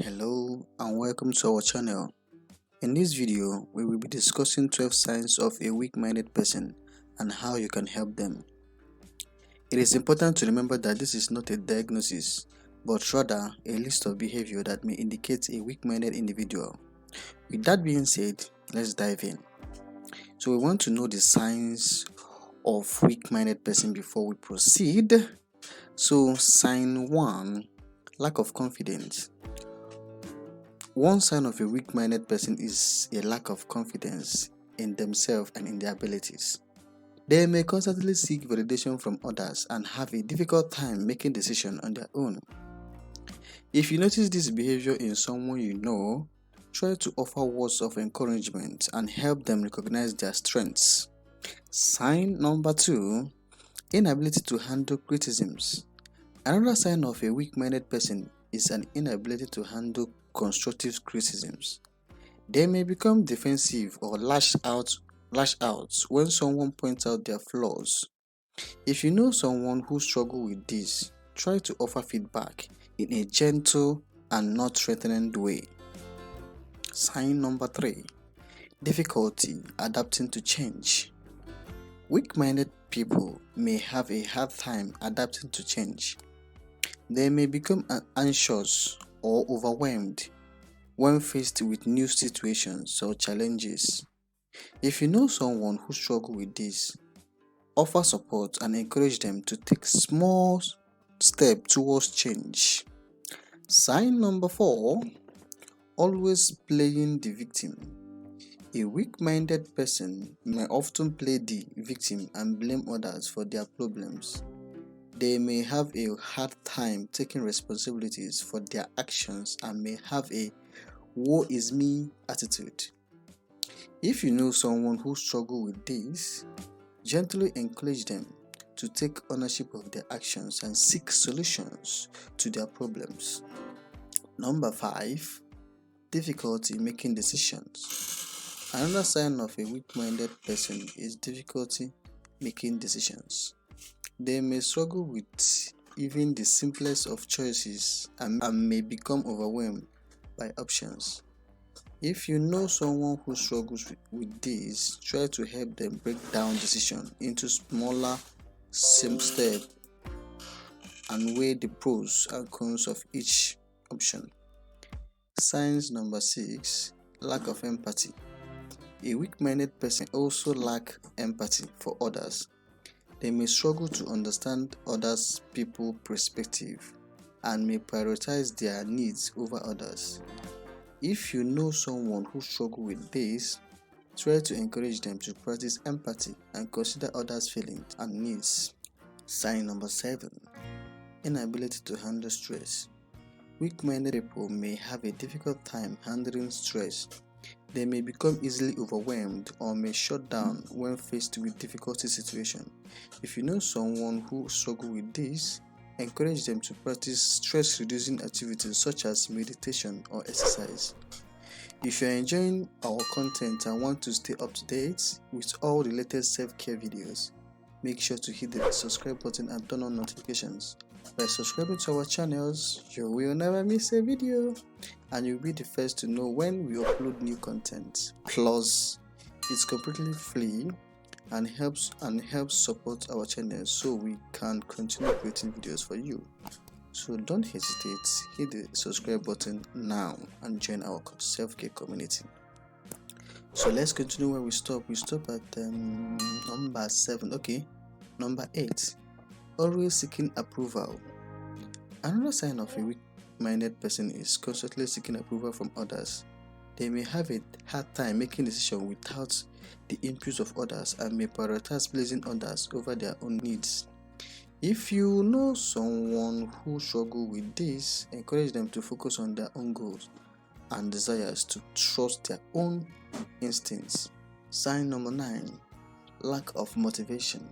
Hello and welcome to our channel. In this video, we will be discussing 12 signs of a weak-minded person and how you can help them. It is important to remember that this is not a diagnosis, but rather a list of behavior that may indicate a weak-minded individual. With that being said, let's dive in. So we want to know the signs of weak-minded person before we proceed. So sign 1, lack of confidence. One sign of a weak-minded person is a lack of confidence in themselves and in their abilities. They may constantly seek validation from others and have a difficult time making decisions on their own. If you notice this behavior in someone you know, try to offer words of encouragement and help them recognize their strengths. Sign number 2, inability to handle criticisms. Another sign of a weak-minded person is an inability to handle constructive criticisms. They may become defensive or lash out when someone points out their flaws. If you know someone who struggles with this, try to offer feedback in a gentle and not threatening way. Sign number 3, difficulty adapting to change. Weak-minded people may have a hard time adapting to change. They may become anxious or overwhelmed when faced with new situations or challenges. If you know someone who struggles with this, offer support and encourage them to take small steps towards change. Sign number 4, always playing the victim. A weak-minded person may often play the victim and blame others for their problems. They may have a hard time taking responsibilities for their actions and may have a woe is me attitude. If you know someone who struggles with this, gently encourage them to take ownership of their actions and seek solutions to their problems. Number 5, difficulty making decisions. Another sign of a weak-minded person is difficulty making decisions. They may struggle with even the simplest of choices and may become overwhelmed by options. If you know someone who struggles with this, try to help them break down decisions into smaller steps and weigh the pros and cons of each option. Signs number 6, lack of empathy. A weak-minded person also lacks empathy for others. They may struggle to understand others' people's perspective and may prioritize their needs over others. If you know someone who struggles with this, try to encourage them to practice empathy and consider others' feelings and needs. Sign number 7, inability to handle stress. Weak-minded people may have a difficult time handling stress. They may become easily overwhelmed or may shut down when faced with difficult situations. If you know someone who struggles with this, encourage them to practice stress-reducing activities such as meditation or exercise. If you are enjoying our content and want to stay up to date with all the latest self-care videos, make sure to hit the subscribe button and turn on notifications. By subscribing to our channels, you will never miss a video and you'll be the first to know when we upload new content. Plus, it's completely free and helps support our channel so we can continue creating videos for you. So don't hesitate, hit the subscribe button now and join our self-care community. So let's continue where we stop. We stop at number 7. Okay, number 8, always seeking approval. Another sign of a weak-minded person is constantly seeking approval from others. They may have a hard time making decisions without the input of others and may prioritize pleasing others over their own needs. If you know someone who struggles with this, encourage them to focus on their own goals and desires, to trust their own instincts. Sign number 9, lack of motivation.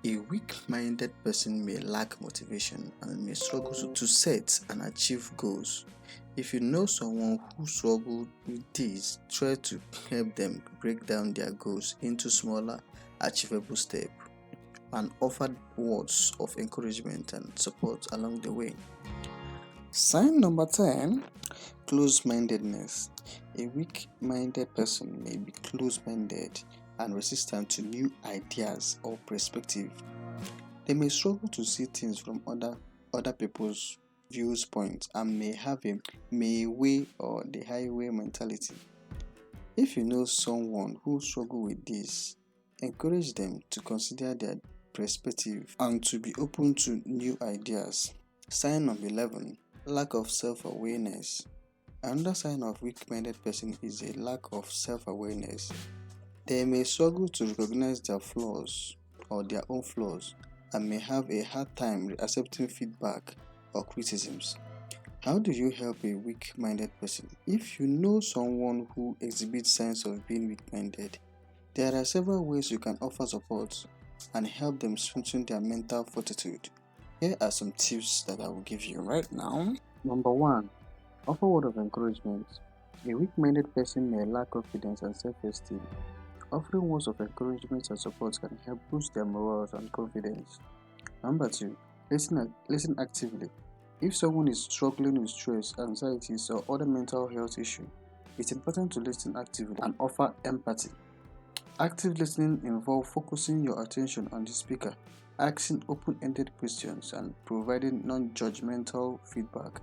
A weak-minded person may lack motivation and may struggle to set and achieve goals. If you know someone who struggles with this, try to help them break down their goals into smaller, achievable steps and offer words of encouragement and support along the way. Sign number 10, close-mindedness. A weak-minded person may be close-minded and resistant to new ideas or perspective. They may struggle to see things from other people's viewpoints and may have a my way or the highway mentality. If you know someone who struggles with this, encourage them to consider their perspective and to be open to new ideas. Sign number 11, lack of self-awareness. Another sign of weak-minded person is a lack of self-awareness. They may struggle to recognize their flaws or their own flaws and may have a hard time accepting feedback or criticisms. How do you help a weak-minded person? If you know someone who exhibits signs of being weak-minded, there are several ways you can offer support and help them strengthen their mental fortitude. Here are some tips that I will give you right now. Number 1. Offer word of encouragement. A weak-minded person may lack confidence and self-esteem. Offering words of encouragement and support can help boost their morale and confidence. Number 2. Listen actively. If someone is struggling with stress, anxieties, or other mental health issues, it's important to listen actively and offer empathy. Active listening involves focusing your attention on the speaker, asking open-ended questions, and providing non-judgmental feedback.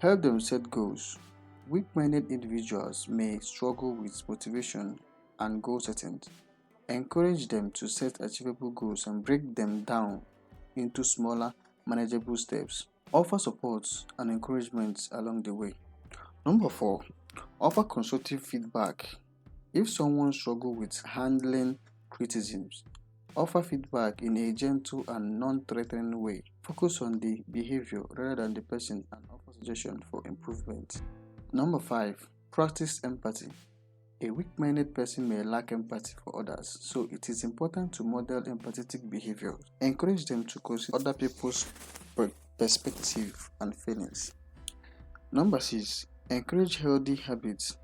Help them set goals. Weak-minded individuals may struggle with motivation and goal setting. Encourage them to set achievable goals and break them down into smaller, manageable steps. Offer support and encouragement along the way. Number 4. Offer constructive feedback. If someone struggles with handling criticisms, offer feedback in a gentle and non-threatening way. Focus on the behavior rather than the person and offer suggestions for improvement. Number 5. Practice empathy. A weak-minded person may lack empathy for others, so it is important to model empathetic behavior. Encourage them to consider other people's perspective and feelings. Number 6. Encourage healthy habits.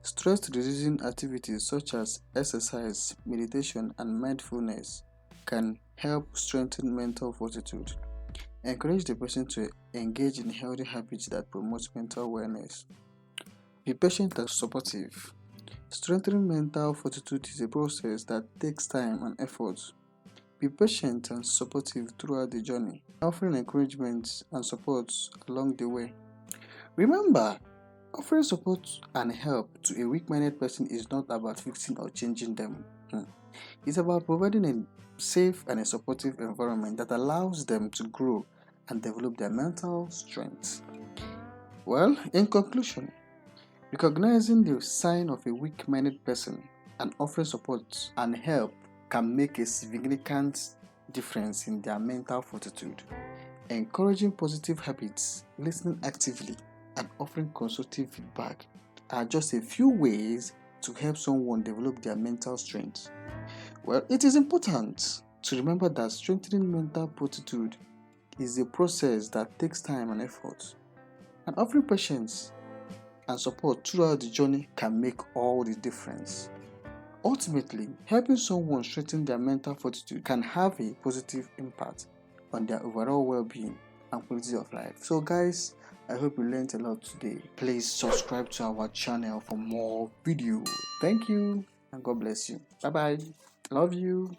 Stress-reducing activities such as exercise, meditation, and mindfulness can help strengthen mental fortitude. Encourage the person to engage in healthy habits that promote mental wellness. Be patient and supportive. Strengthening mental fortitude is a process that takes time and effort. Be patient and supportive throughout the journey, offering encouragement and support along the way. Remember, offering support and help to a weak-minded person is not about fixing or changing them. It's about providing a safe and a supportive environment that allows them to grow and develop their mental strength. Well, in conclusion, recognizing the sign of a weak-minded person and offering support and help can make a significant difference in their mental fortitude. Encouraging positive habits, listening actively, and offering constructive feedback are just a few ways to help someone develop their mental strength. Well, it is important to remember that strengthening mental fortitude is a process that takes time and effort, and offering patience and support throughout the journey can make all the difference. Ultimately, helping someone strengthen their mental fortitude can have a positive impact on their overall well-being and quality of life. So guys, I hope you learned a lot today. Please subscribe to our channel for more videos. Thank you and God bless you. Bye bye. Love you.